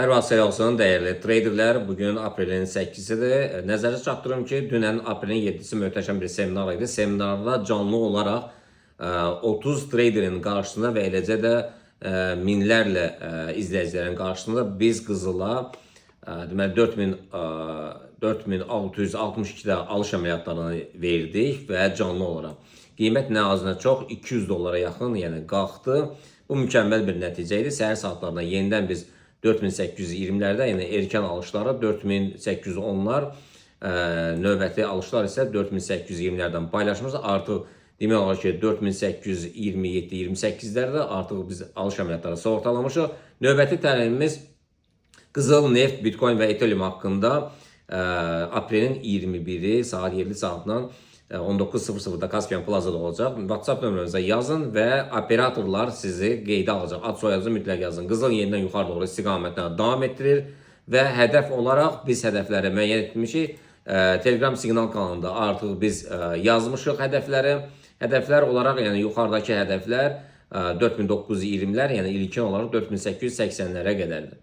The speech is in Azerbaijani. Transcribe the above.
Hər vaxt xeyir olsun, dəyərli traderlər. Bugün aprelin 8-idir. Nəzərə çatdırıram ki, dünən aprelin 7-si möhtəşəm bir seminar idi. Seminarda canlı olaraq 30 traderin qarşısında və eləcə də minlərlə izləyicilərin qarşısında biz Qızıla deməli 4662-də alış əməliyyatlarını verdik və canlı olaraq. Qiymət nə az nə çox $200 yaxın, yəni qalxdı. Bu mükəmməl bir nəticə idi. Səhər saatlarında yenidən biz 4820'lərdə, yəni erkən alışlara 4810'lar, növbəti alışlar isə 4820'lərdən paylaşmışız. Artıq demək olar ki 4827-28'lərdə artıq biz alış əməliyyatları sığortalamışıq. Növbəti təlimimiz Qızıl, neft, bitcoin və ethereum haqqında aprelin 21-i saat 7 saatdan 19:00-da Caspian Plaza'da olacaq. WhatsApp nömrənizə yazın və operatorlar sizi qeydə alacaq. Ad soyadınızı mütləq yazın. Qızıl yenidən yuxarı doğru istiqamətlə davam etdirir və hədəf olaraq biz hədəfləri müəyyən etmişik. Telegram siqnal kanalında artıq biz yazmışıq hədəfləri. Hədəflər olaraq, yəni yuxarıdakı hədəflər 4920'lər, yəni ilkin olaraq 4880'lərə qədərdir.